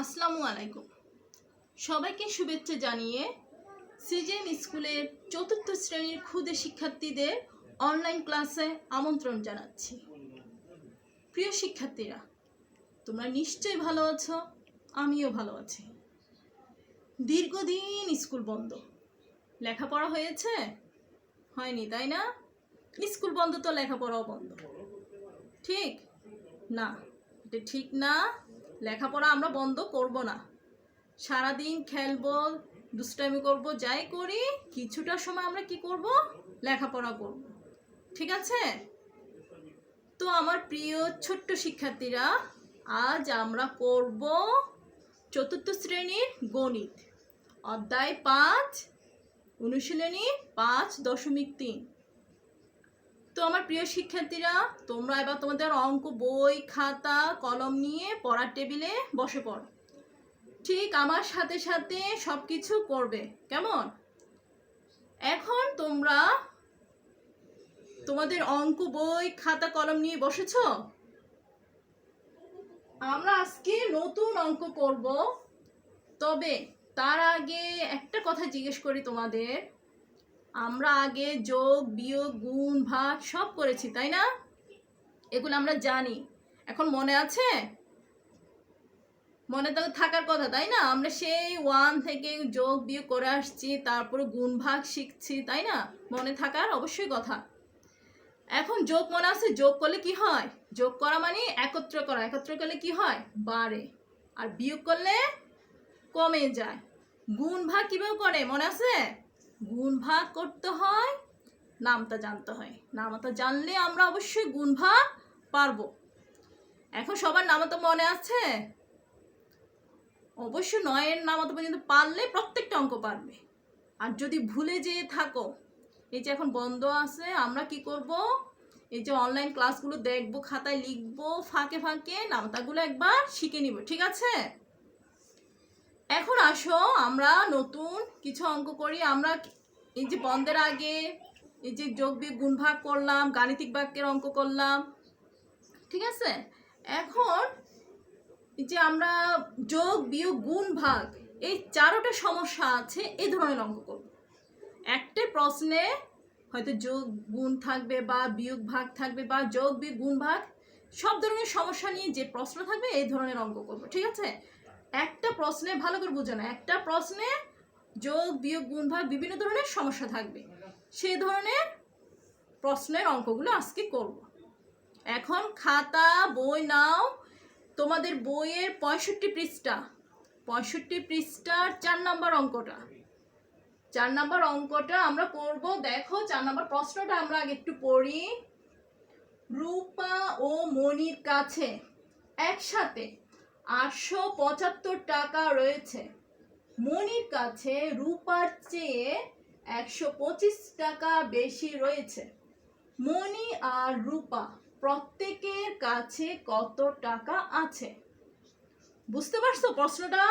আসসালামু আলাইকুম। সবাইকে শুভেচ্ছা জানিয়ে সিজেএম স্কুলের চতুর্থ শ্রেণীর ক্ষুদে শিক্ষার্থীদের অনলাইন ক্লাসে আমন্ত্রণ জানাচ্ছি। প্রিয় শিক্ষার্থীরা, তোমরা নিশ্চয়ই ভালো আছো, আমিও ভালো আছি। দীর্ঘদিন স্কুল বন্ধ, লেখাপড়া হয়েছে? হয়নি, তাই না? স্কুল বন্ধ তো লেখাপড়াও বন্ধ, ঠিক না? এটা ঠিক না। লেখাপড়া আমরা বন্ধ করব না, সারাদিন খেলবো, দুষ্টামি করব, যাই করি, কিছুটা সময় আমরা কি করব? লেখাপড়া করব, ঠিক আছে? তো আমার প্রিয় ছোট্ট শিক্ষার্থীরা, আজ আমরা করব চতুর্থ শ্রেণীর গণিত, অধ্যায় 5, অনুশীলনী 5.3। তো আমার প্রিয় শিক্ষার্থীরা, তোমরা এবার তোমাদের অঙ্ক বই, খাতা, কলম নিয়ে পড়ার টেবিলে বসে পড়ো। ঠিক আমার সাথে সাথে সব কিছু করবে, কেমন? এখন তোমরা তোমাদের অঙ্ক বই, খাতা, কলম নিয়ে বসেছো? আমরা আজকে নতুন অঙ্ক করব, তবে তার আগে একটা কথা জিজ্ঞেস করি তোমাদের। আমরা আগে যোগ, বিয়োগ, গুণ, ভাগ সব করেছি, তাই না? এগুলো আমরা জানি। এখন মনে আছে? মনে তো থাকার কথা, তাই না? আমরা সেই 1 থেকে যোগ বিয়োগ করে আসছি, তারপরে গুণ ভাগ শিখছি, তাই না? মনে থাকার অবশ্যই কথা। এখন যোগ মনে আছে, যোগ করলে কি হয়? যোগ করা মানে একত্র করা, একত্র করলে কি হয়? বাড়ে। আর বিয়োগ করলে কমে যায়। গুণ ভাগ কিভাবে করে মনে আছে? গুণ ভাগ করতে হয়, নামতা জানতে হয়। নামতা জানলে আমরা অবশ্যই গুণ ভাগ পারবো। এখন সবার নামতা মনে আছে? অবশ্য 9-এর নামতা পর্যন্ত পারলে প্রত্যেকটা অঙ্ক পারবে। আর যদি ভুলে যেয়ে থাকো, এই যে এখন বন্ধ আছে, আমরা কি করব? এই যে অনলাইন ক্লাসগুলো দেখবো, খাতায় লিখবো, ফাঁকে ফাঁকে নামতাগুলো একবার শিখে নিব, ঠিক আছে? এখন আসো আমরা নতুন কিছু অঙ্ক করি। আমরা এই যে বন্ধের আগে এই যে যোগ বিয়োগ গুণ ভাগ করলাম, গাণিতিক বাক্যের অঙ্ক করলাম, ঠিক আছে? এখন এই যে আমরা যোগ বিয়োগ গুণ ভাগ এই 4টা সমস্যা আছে, এই ধরনের অঙ্ক করব। একটা প্রশ্নে হয়তো যোগ গুণ থাকবে, বা বিয়োগ ভাগ থাকবে, বা যোগ বিয়োগ গুণ ভাগ সব ধরনের সমস্যা নিয়ে যে প্রশ্ন থাকবে, এই ধরনের অঙ্ক করব, ঠিক আছে? একটা প্রশ্নে, ভালো করে বুঝো না, একটা প্রশ্নে যোগ বিয়োগ গুণ ভাগ বিভিন্ন ধরনের সমস্যা থাকবে, সেই ধরনের প্রশ্নের অঙ্কগুলো আজকে করব। এখন খাতা বই নাও, তোমাদের বইয়ের 65 পৃষ্ঠা, 65 পৃষ্ঠার 4 নম্বর অঙ্কটা, 4 নম্বর অঙ্কটা আমরা করব। দেখো 4 নম্বর প্রশ্নটা আমরা আগে একটু পড়ি। রূপা ও মনির কাছে একসাথে 875 টাকা রয়েছে। মনির কাছে রূপার চেয়ে 125 টাকা বেশি রয়েছে। মনি আর রূপা প্রত্যেকের কাছে কত টাকা আছে? বুঝতে পারছো প্রশ্নটা?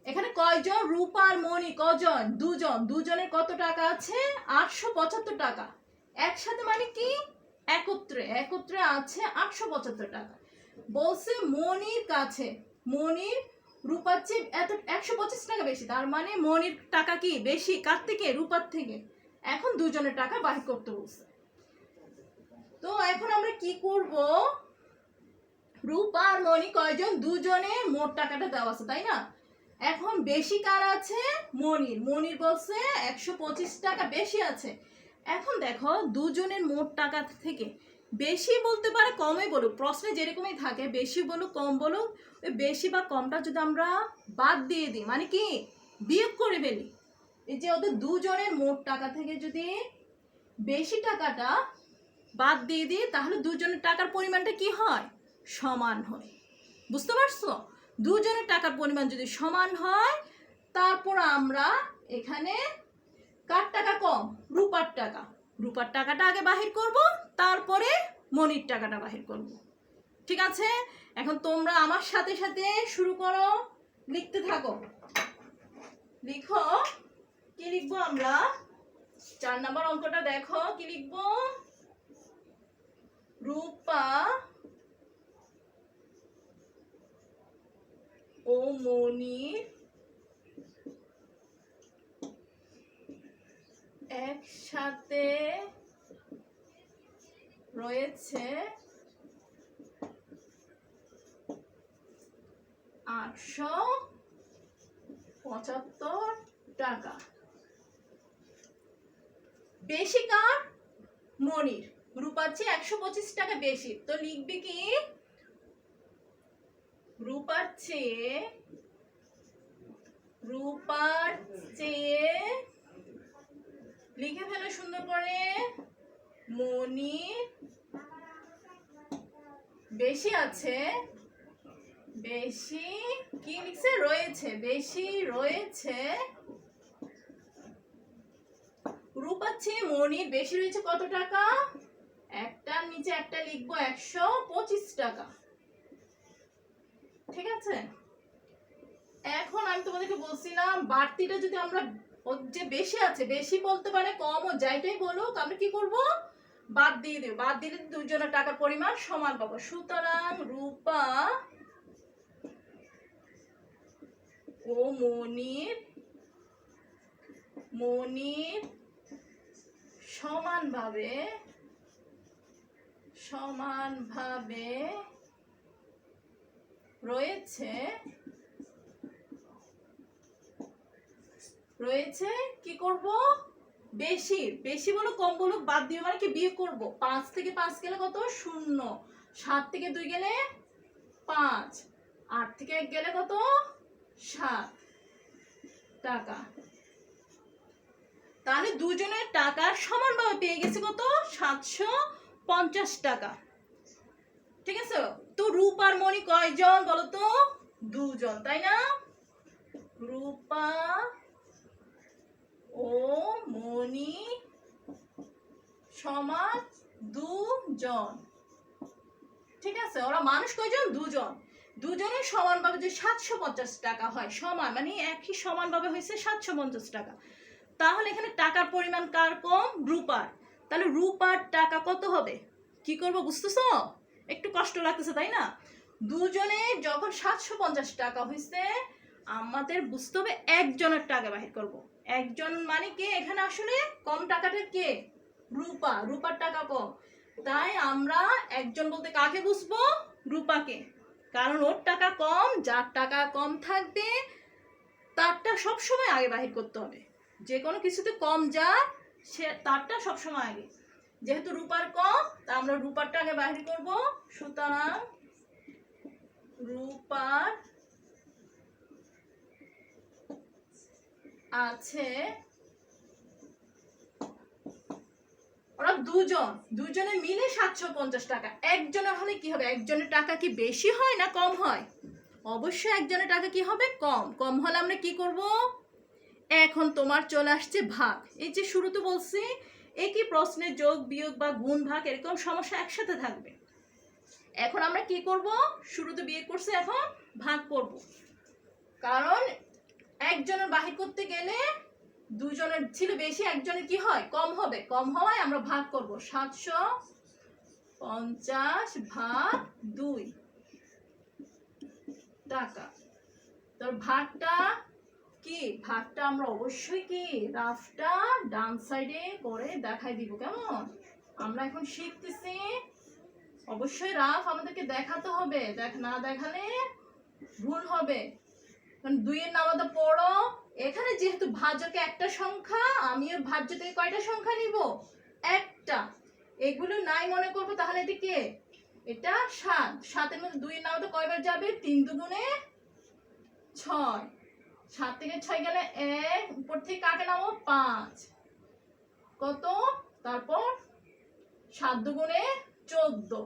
এখানে কয়জন? রূপা আর মনি কজন? দুজন। দুজনের কত টাকা আছে? 875 টাকা। একসাথে মানে কি? একত্রে, একত্রে আছে 875 টাকা। বলছে মনির কাছে, মনির রূপার চেয়ে 125 টাকা বেশি, তার মানে মনির টাকা কি বেশি? কার থেকে? রূপার থেকে। এখন দুজনের টাকা বাহির করতে বলছে। তো এখন আমরা কি করব? রূপা আর মনি কয়জন? দুজনের মোট টাকাটা দেওয়া আছে, তাই না? এখন বেশি কার আছে? মনির। মনির বলছে 125 টাকা বেশি আছে। এখন দেখো দুজনের মোট টাকা থেকে বেশি বলতে পারে, কমই বলুক, প্রশ্নে যেরকমই থাকে, বেশি বলুক কম বলুক, ওই বেশি বা কমটা যদি আমরা বাদ দিয়ে দিই, মানে কি বিয়োগ করে ফেলি, এই যে ওদের দুজনের মোট টাকা থেকে যদি বেশি টাকাটা বাদ দিয়ে দিই, তাহলে দুজনের টাকার পরিমাণটা কি হয়? সমান হয়। বুঝতে পারছো? দুজনের টাকার পরিমাণ যদি সমান হয়, তারপর আমরা এখানে কার টাকা কম? রূপার টাকা। রূপার টাকাটা আগে বাহির করব, তারপরে মনির টাকাটা বাহির করব, ঠিক আছে? এখন তোমরা আমার সাথে সাথে শুরু করো, লিখতে থাকো। লিখো, কি লিখবো আমরা? 4 নম্বর অঙ্কটা দেখো, কি লিখবো? রূপা ও মনির একসাথে রয়েছে 875 টাকা। বেশি কার? মনির। রূপার চেয়ে 125 টাকা বেশি, তো লিখবি কি রূপার চেয়ে লিখে ফেলো সুন্দর করে, মনির বেশি আছে, বেশি কি লিখছে রয়েছে, বেশি রয়েছে, রূপার চেয়ে মনির বেশি রয়েছে কত টাকা? একটার নিচে একটা লিখবো 125 টাকা। ঠিক আছে, এখন আমি তোমাদেরকে বলছিলাম বাড়তিটা যদি আমরা যে বেশি আছে, বেশি বলতে পারে কম ও যাইটাই বলুক, আমরা কি করব বাদ দিয়ে দেব। বাদ দিলে দুজনের টাকার পরিমাণ সমান পাবো। সুতরাং রূপা ও মনির সমানভাবে রয়েছে কি করব বেশি, বেশি বলো কম বলো বাদ দিয়ে মানে কি বিয়ে করব। 5 থেকে 5 গেলে কত? 0। 7 থেকে 2 গেলে 5। 8 থেকে 1 গেলে কত? 7 টাকা। তাহলে দুজনের টাকা সমানভাবে পেয়ে গেছে কত? 750 টাকা। ঠিক আছে, তো রূপ আর মণি কয়জন বলো তো? 2 জন, তাই না? রূপা ও মণি সমান 2 জন। ঠিক আছে, ওরা মানুষ কয়জন? 2 জন। দুজনের সমানভাবে যে 750 টাকা হয়, সমান মানে একই সমানভাবে হয়েছে 750 টাকা। তাহলে এখানে টাকার পরিমাণ কার কম? রূপার। তাহলে রূপার টাকা কত হবে? কি করব বুঝতেছো? একটু কষ্ট লাগতেছে তাই না? দুজনে যখন 750 টাকা হয়েছে, আমাদের বুঝতে হবে একজনের টাকা বাহির করব। একজন মানে কে এখানে? আসলে কম টাকাটা কে? রূপা। রূপার টাকা কম, তাই আমরা একজন বলতে কাকে বুঝবো? রূপাকে। কারণ ওর টাকা কম, যার টাকা কম থাকবে তারটা সবসময় আগে বাহির করতে হবে। যে কোনো কিছুতে কম যার, সে তারটা সবসময় আগে। যেহেতু রূপার কম, তা আমরা রূপারটা আগে বাহির করব। সুতরাং রূপার আছে, ওরা 2 জন, দুজনে মিলে 750 টাকা। একজনের হলে কি হবে? একজনের টাকা কি বেশি হয় না কম হয়? অবশ্যই একজনের টাকা কি হবে? কম। কম হলে আমরা কি করব? এখন তোমার চলে আসছে ভাগ। এই যে শুরুতে বলছি একই প্রশ্নে যোগ বিয়োগ বা গুণ ভাগ এরকম সমস্যা একসাথে থাকবে। এখন আমরা কি করব? শুরুতে বিয়োগ করছি, এখন ভাগ করব। কারণ একজনের বাহির করতে গেলে দুজনের ছিল বেশি, একজনের কি হয়? কম হবে। কম হওয়ায় আমরা ভাগ করব। 750 ভাগ 2 টাকা। তো ভাগটা কি? ভাগটা আমরা অবশ্যই কি রাফটা ডান সাইডে করে দেখাই দিব। কেমন? আমরা এখন শিখতেছি, অবশ্যই রাফ আমাদেরকে দেখাতে হবে। না দেখালে ভুল হবে। 2 এর নামাতে পড়ো। এখানে যেহেতু ভাজকে একটা সংখ্যা, আমিও ভাজ্য থেকে কয়টা সংখ্যা নিব? একটা। এগুলো নাই মনে করবো, তাহলে এটা কে? এটা 7। 7 এর মধ্যে 2 এর নামাতে কয়বার যাবে? 3 দুগুণে 6। 7 থেকে 6 গেলে 1, উপর থেকে কাকে নামো? 5। কত? তারপর 7 দুগুণে 14।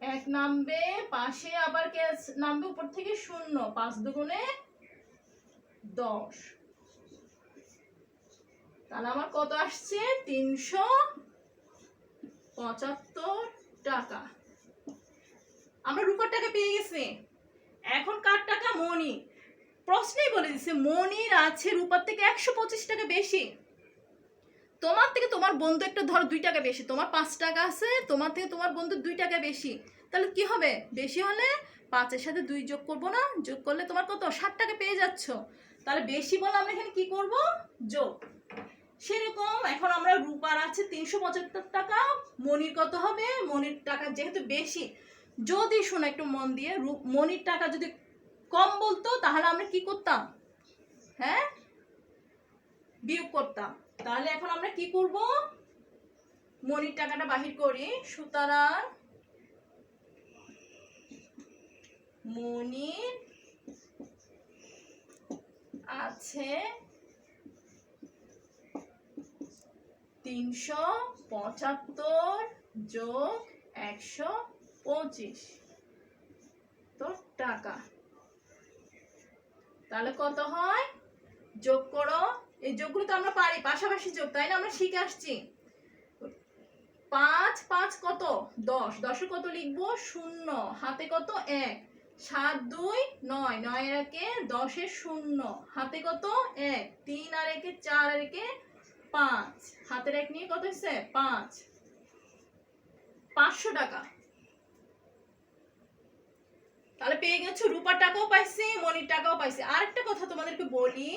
1 নামবে, পাশে আবার কে নামবে? উপর থেকে 0। 5 দুগুণে 10। তাহলে আমার কত আসছে? 375 টাকা। আমরা রূপার টাকা পেয়ে গেছি। এখন কার টাকা? মণি। প্রশ্নেই বলে দিচ্ছে মণির আছে রূপার থেকে 125 টাকা বেশি। তোমার থেকে তোমার বন্ধু একটা ধরো 2 টাকা বেশি, তোমার 5 টাকা আছে, তোমার থেকে তোমার বন্ধু 2 টাকা বেশি। তাহলে কি হবে? বেশি হলে 5-এর সাথে 2 যোগ করবো না, যোগ করলে তোমার কত 60 টাকা পেয়ে যাচ্ছ। তাহলে বেশি বলে আমরা এখানে কি করব, যোগ। সেরকম এখন আমরা রূপার আছে 375 টাকা, মনির কত হবে, মনির টাকা যেহেতু বেশি, যদি শোনো একটু মন দিয়ে, মনির টাকা যদি কম বলতো তাহলে আমরা কি করতাম, হ্যাঁ বিয়োগ করতাম। তাহলে এখন আমরা কি করব, মনির টাকাটা বাহির করি। সুতরাং মনির আছে 375 যোগ 125 তো টাকা। তাহলে কত হয়, যোগ করো। এই যোগগুলো তো আমরা পারি, পাশাপাশি যোগ, তাই না, আমরা শিখে আসছি। 5 5 কত 10, 10 কত লিখবো, 0, হাতে কত 1, 7 2 9, 9 এর একে 10 এর 0, হাতে কত 1, 3 আর একে 4 আর একে 5, হাতের 1 নিয়ে কত হচ্ছে 5, 500 টাকা। তাহলে পেয়ে গেছো, রূপার টাকাও পাইছি, মনির টাকাও পাইছি। আরেকটা কথা তোমাদেরকে বলি,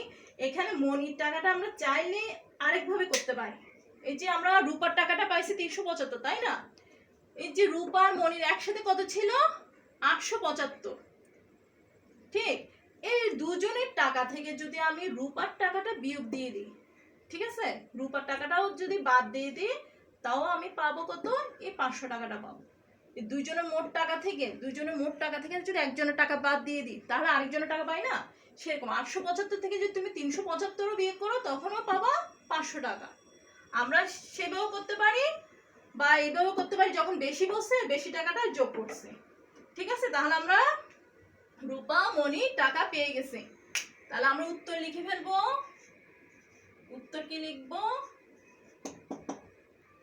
এখানে মনির টাকাটা আমরা চাইলে আরেকভাবে করতে পারি। এই যে আমরা রূপার টাকাটা পাইছি 375, তাই না, এই যে রূপার মনির একসাথে কত ছিল 875, ঠিক। এই দুজনের টাকা থেকে যদি আমি রূপার টাকাটা বিয়োগ দিয়ে দিই, ঠিক আছে, রূপার টাকাটাও যদি বাদ দিয়ে দিই, তাও আমি পাবো কত, এই 500 টাকাটা পাবো। এই দুইজনের মোট টাকা থেকে যদি একজনের টাকা বাদ দিয়ে দিই, তাহলে আরেকজনের টাকা পাই না। সেরকম 875 থেকে যদি তুমি 375ও বিয়োগ করো, তখনও পাবা 500 টাকা। আমরা সেভাবেও করতে পারি বা এইভাবেও করতে পারি, যখন বেশি বলছে বেশি টাকাটা যোগ করছে, ঠিক আছে। তাহলে আমরা রূপা মনি টাকা পেয়ে গেছি। তাহলে আমরা উত্তর লিখে ফেলবো। উত্তর কি লিখবো,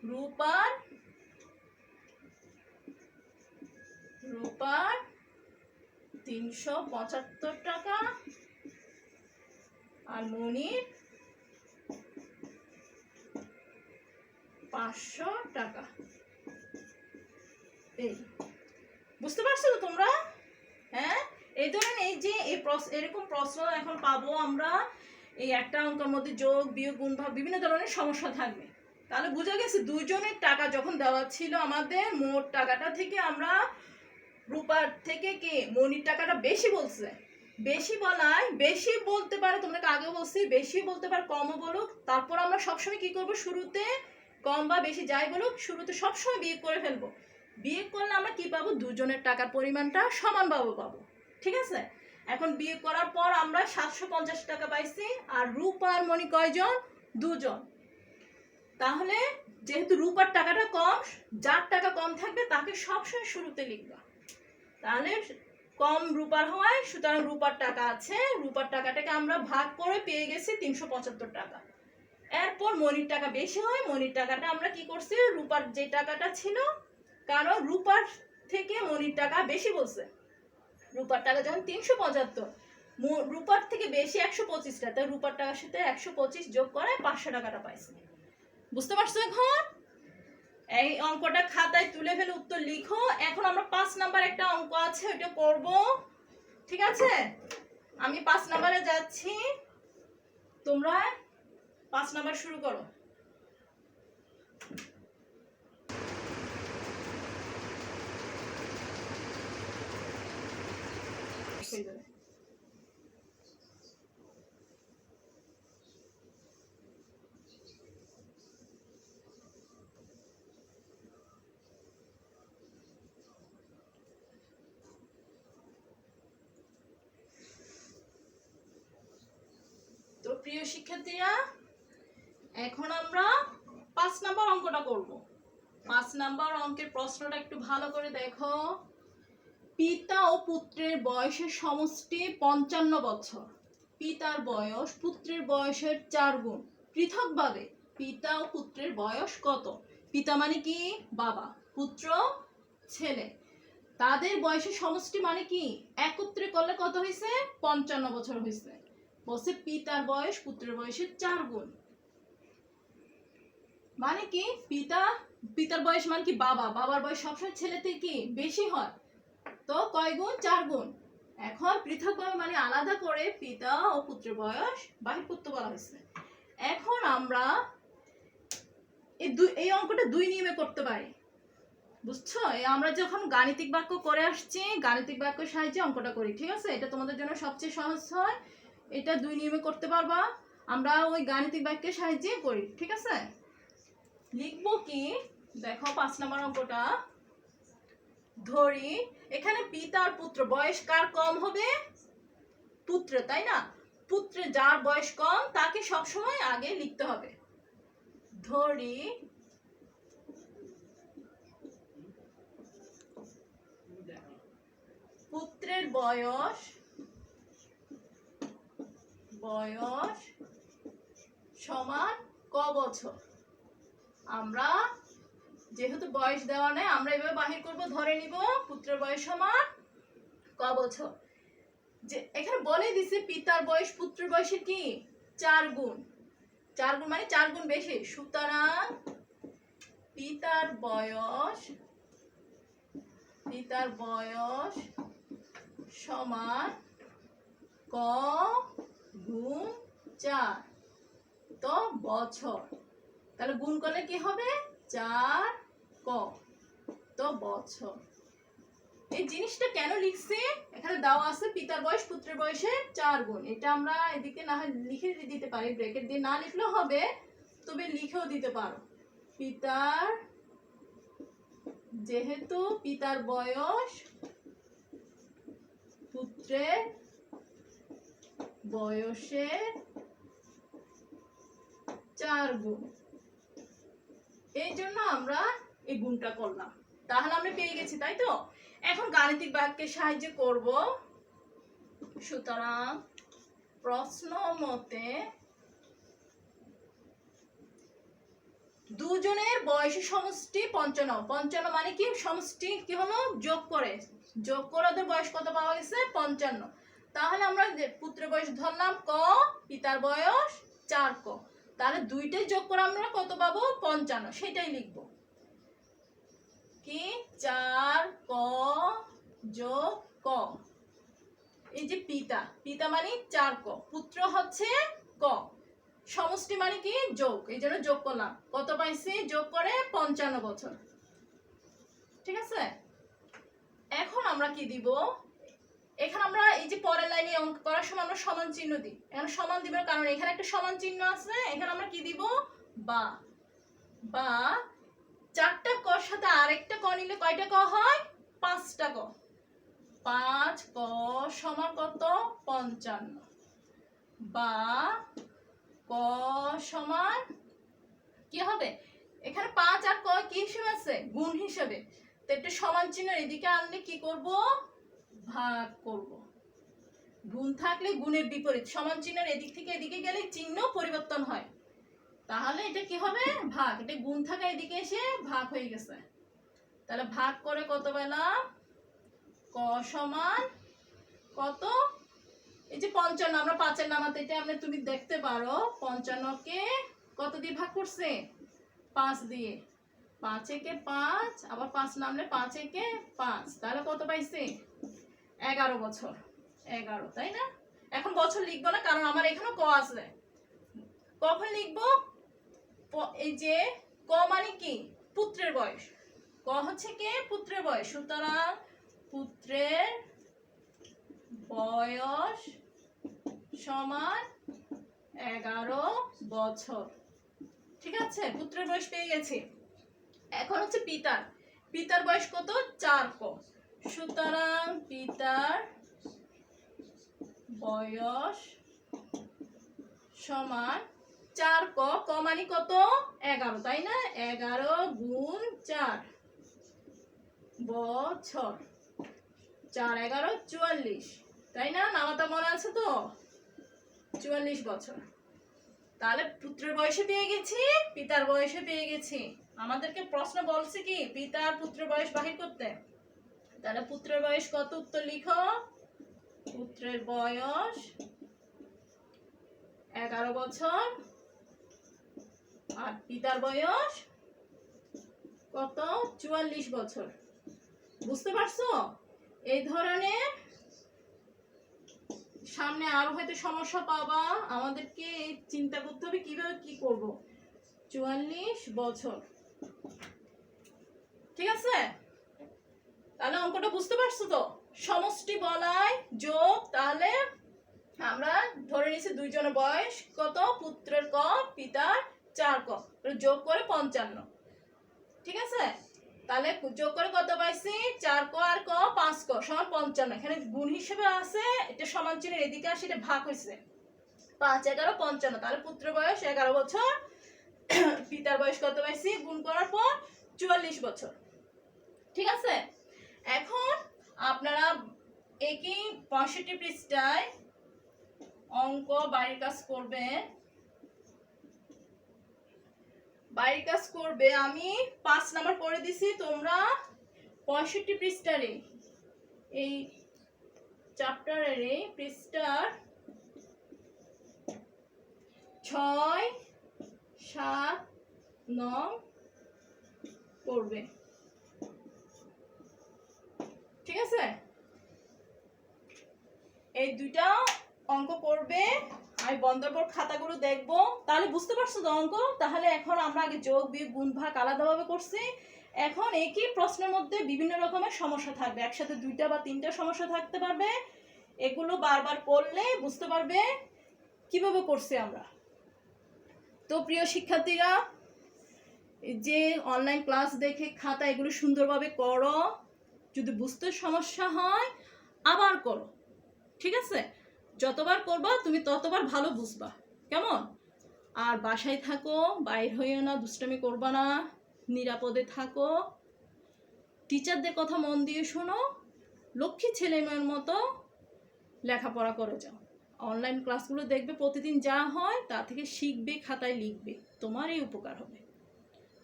রূপার 375 টাকা আর মনির 500 টাকা। এই বুঝতে পারছো তো তোমরা, হ্যাঁ। এই ধরেন এই যে এরকম প্রশ্ন এখন পাবো আমরা, এই একটা অঙ্কের মধ্যে যোগ বিয়োগ গুণ ভাগ বিভিন্ন ধরনের সমস্যা থাকবে। তাহলে বোঝা গেছে দুজনের টাকা যখন দেওয়া ছিল, আমাদের মোট টাকাটা থেকে আমরা রূপার থেকে কে মনির টাকাটা বেশি বলছে, বেশি বলায় বেশি বলতে পারে, তোমাকে আগে বলছি বেশি বলতে পারে, কমও বলুক, তারপর আমরা সবসময় কি করব, শুরুতে কম বা বেশি যাই বলুক, শুরুতে সবসময় বিয়োগ করে ফেলবো। বিয়োগ করলে আমরা কি পাবো, দুজনের টাকার পরিমাণটা সমানভাবে পাবো, ঠিক আছে। এখন বিয়োগ করার পর আমরা 750 টাকা পাইছি, আর রূপার মনি কয়জন, দুজন। তাহলে যেহেতু রূপার টাকাটা কম, যার টাকা কম থাকবে তাকে সবসময় শুরুতে লিখবা। তাহলে কম রূপার হওয়ায় সুতরাং রূপার টাকা আছে, রূপার টাকাটাকে আমরা ভাগ করে পেয়ে গেছি 375 টাকা। এরপর মনির টাকা বেশি হয়, মনির টাকাটা আমরা কি করছি, রূপার যে টাকাটা ছিল, কারণ রূপার থেকে মনির টাকা বেশি বলছে, রূপার টাকা যখন 375, রূপার থেকে বেশি 125 টাকা, তাই রূপার টাকার সাথে 125 যোগ করে 500 টাকাটা পাইছি। বুঝতে পারছো এখন, এই অঙ্কটা খাতায় তুলে ফেলে উত্তর লিখো। এখন আমরা 5 নাম্বার একটা অঙ্ক আছে, ওটা করব, ঠিক আছে। আমি 5 নাম্বারে যাচ্ছি, তোমরা 5 নাম্বার শুরু করো। তো প্রিয় শিক্ষার্থীরা, এখন আমরা 5 নাম্বার অঙ্কটা করব। 5 নাম্বার অঙ্কের প্রশ্নটা একটু ভালো করে দেখো। পিতা ও পুত্রের বয়সের সমষ্টি 55 বছর। পিতার বয়স পুত্রের বয়সের 4 গুণ। পৃথকভাবে পিতা ও পুত্রের বয়স কত? পিতা মানে কি, বাবা, পুত্র ছেলে, তাদের বয়সের সমষ্টি মানে কি, একত্রে করলে কত হয়েছে, 55 বছর হয়েছে। বলছে পিতার বয়স পুত্রের বয়সের 4 গুণ। মানে কি, পিতার বয়স মানে কি বাবা, বাবার বয়স সবসময় ছেলে থেকে কি বেশি হয়, তো কয় গুণ? 4 গুণ। এখন পৃথকভাবে মানে আলাদা করে পিতা ও পুত্রের বয়স বাহির করতে বলা হয়েছে। এখন আমরা এই অঙ্কটা 2 নিয়মে করতে পারি, বুঝছো? আমরা যখন গাণিতিক বাক্য করে আসছি, গাণিতিক বাক্যের সাহায্যে অঙ্কটা করি, ঠিক আছে? এটা তোমাদের জন্য সবচেয়ে সহজ হয়। এটা 2 নিয়মে করতে পারবা। আমরা ওই গাণিতিক বাক্যের সাহায্যে করি, ঠিক আছে? লিখবো কি দেখো 5 নম্বর অঙ্কটা। ধরি এখানে পিতা আর পুত্র, বয়স কার কম হবে? পুত্র, তাই না? পুত্রে যার বয়স কম তাকে সবসময় আগে লিখতে হবে। ধরি পুত্রের বয়স সমান ক বছর। আমরা যেহেতু বয়স দেওয়া নেই, আমরা এভাবে বাহির করব। ধরে নিব পুত্রের বয়স সমান ক বছর। যে এখানে বলে দিছে পিতার বয়স পুত্রের বয়সের কি 4 গুণ। 4 গুণ মানে 4 গুণ বেশি। সুতরাং পিতার বয়স সমান ক গুণ 4, তো বছর। তাহলে গুণ করলে কি হবে? 4 ক, তো বছর। এই জিনিসটা কেন লিখছি? এখানে দেওয়া আছে পিতার বয়স পুত্রের বয়সের 4 গুণ। এটা আমরা এদিকে না হয় লিখে দিতে পারি, ব্র্যাকেট দিয়ে না লিখলেও হবে, তবে লিখেও দিতে পারো। যেহেতু পিতার বয়স পুত্রের বয়সের 4 গুণ, এই জন্য আমরা এই গুণটা করলাম। তাহলে আমরা পেয়ে গেছি, তাই তো? এখন গাণিতিক বাক্যের সাহায্যে করব। সুতরাং প্রশ্ন মতে দুজনের বয়সের সমষ্টি 55। 55 মানে কি? সমষ্টি কি হলো? যোগ করে ওদের বয়স কত পাওয়া গেছে? 55। তাহলে আমরা পুত্রের বয়স ধরলাম ক, পিতার বয়স 4 ক। তাহলে দুইটাই যোগ করে আমরা কত পাবো? 55। সেটাই লিখবো কি 4 ক যোগ ক। এই যে পিতা মানে 4 ক, পুত্র হচ্ছে ক, সমষ্টি মানে কি? যোগ, এই জন্য যোগ করলাম। কত পাইছি? যোগ করে 55 বছর, ঠিক আছে? এখন আমরা কি দিব? এখানে আমরা এই যে পরের লাইনে অঙ্ক করার সময় আমরা সমান চিহ্ন দিই। এখানে সমান দিব কারণ এখানে একটা সমান চিহ্ন আছে। এখানে আমরা কি দিব? বা 4টা কর সাথে আরেকটা ক নিলে কয়টা ক হয়? 5টা ক। 5 ক সমান কত? 55। বা ক সমান কি হবে? এখানে 5 আর ক কি হিসেবে আছে? গুণ হিসেবে। তো একটা সমান চিহ্ন এদিকে আনলে কি করব? ভাগ করব। গুণ থাকলে গুণের বিপরীত, সমান চিহ্নের এদিক থেকে এদিকে গেলে চিহ্ন পরিবর্তন হয়। তাহলে এটা কি হবে? ভাগ। এটা গুণ থাকা এদিকে এসে ভাগ হয়ে গেছে। তাহলে ভাগ করে কত পেলাম? ক সমান কত? এই যে 55, আমরা 5-এর নামাতে, এটা আমরা তুমি দেখতে পারো 55 কে কত দিয়ে ভাগ করছে? 5 দিয়ে। 5 একে 5, আবার 5 নামলে 5 একে 5, তাহলে কত পাইছে? 11 বছর। 11, তাই না? এখন বছর লিখবো না কারণ আমার এখানে ক আছে। কখন লিখবো? এই যে ক মানে কি? পুত্রের বয়স। ক হচ্ছে কি? পুত্রের বয়স। সুতরাং পুত্রের বয়স সমান 11 বছর, ঠিক আছে? পুত্রের বয়স পেয়ে গেছি। এখন হচ্ছে পিতার বয়স কত? 4 ক। সুতরাং পিতার বয়স সমান 4 ক। ক মানে কত? 11, তাই না? 11 গুণ 4 বছর। 4 11 44, তাই না? নামাটা মনে আছে তো? 44 বছর। তাহলে পুত্রের বয়সে পেয়ে গেছি, পিতার বয়সে পেয়ে গেছি। আমাদেরকে প্রশ্ন বলছে কি? পিতা আর পুত্রের বয়স বাহির করতে। তাহলে পুত্রের বয়স কত? উত্তর লিখো। পুত্রের বয়স 11 বছর আর পিতার বয়স কত? 44 বছর। বুঝতে পারছো? এই ধরনের সামনে আরো হয়তো সমস্যা পাবা, আমাদেরকে চিন্তা করতে হবে কিভাবে কি করব। 44 বছর, ঠিক আছে? তাহলে অঙ্কটা বুঝতে পারছো তো? সমষ্টি বলাই যোগ, তাহলে আমরা ধরে নিছি দুইজনের বয়স কত, পুত্রের ক পিতার 4 ক, যোগ করে 55, ঠিক আছে? তাহলে যোগ করে কত পাইছি, 4 ক আর ক 5 ক সমান 55। এখানে গুণ হিসেবে আছে, এটা সমান চিহ্নের এদিকে আসে, এটা ভাগ হয়েছে 5 11 55। তাহলে পুত্রের বয়স 11 বছর, পিতার বয়স কত পাইছি, গুণ করার পর 44 বছর, ঠিক আছে? এখন আপনারা একই 65 পৃষ্ঠায় অঙ্ক বাড়ির কাজ করবেন। বাড়ির কাজ করবে, আমি 5 নাম্বার করে দিছি, তোমরা 65 পৃষ্ঠারে এই চ্যাপ্টারের এই পৃষ্ঠার 6 7 9 করবে, ঠিক আছে? এই দুইটা অঙ্ক করবে, আমি বন্ধের পর খাতাগুলো দেখবো, তাহলে বুঝতে পারছো তো অঙ্ক? তাহলে এখন আমরা আগে যোগ বিয়োগ গুণ ভাগ আলাদাভাবে করছি, এখন একই প্রশ্নের মধ্যে বিভিন্ন রকমের সমস্যা থাকবে, একসাথে 2টা বা 3টা সমস্যা থাকতে পারবে, এগুলো বারবার করলে বুঝতে পারবে কিভাবে করছি আমরা। তো প্রিয় শিক্ষার্থীরা, যে অনলাইন ক্লাস দেখে খাতা এগুলো সুন্দরভাবে করো, যদি বুঝতে সমস্যা হয় আবার করো, ঠিক আছে? যতবার করবা তুমি ততবার ভালো বুঝবা, কেমন? আর বাসায় থাকো, বাইর হইও না, দুষ্টামি করবা না, নিরাপদে থাকো, টিচারদের কথা মন দিয়ে শোনো, লক্ষ্মী ছেলে মেয়ের মতো লেখাপড়া করে যাও। অনলাইন ক্লাসগুলো দেখবে, প্রতিদিন যা হয় তা থেকে শিখবে, খাতায় লিখবে, তোমারই উপকার হবে।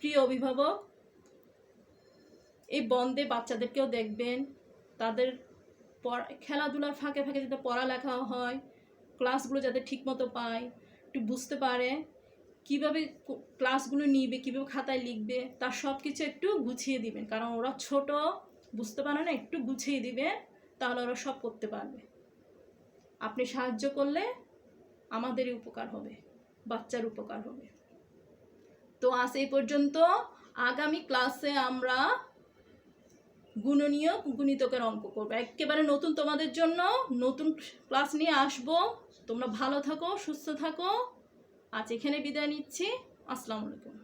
প্রিয় অভিভাবক, এই বন্ধে বাচ্চাদেরকেও দেখবেন, তাদের খেলাধুলার ফাঁকে ফাঁকে যাতে পড়ালেখা হয়, ক্লাসগুলো যাতে ঠিকমতো পায়, একটু বুঝতে পারে, কিভাবে ক্লাসগুলো নিবে, কীভাবে খাতায় লিখবে, তার সব কিছু একটু গুছিয়ে দিবেন, কারণ ওরা ছোট, বুঝতে পারে না, একটু গুছিয়ে দিবেন, তাহলে ওরা সব করতে পারবে। আপনি সাহায্য করলে আমাদেরই উপকার হবে, বাচ্চার উপকার হবে। তো আজ এই পর্যন্ত, আগামী ক্লাসে আমরা গুণনীয়ক গুণিতকের অঙ্ক করবো, একেবারে নতুন তোমাদের জন্য নতুন ক্লাস নিয়ে আসবো। তোমরা ভালো থাকো, সুস্থ থাকো, আজ এখানে বিদায় নিচ্ছি। আসসালামু আলাইকুম।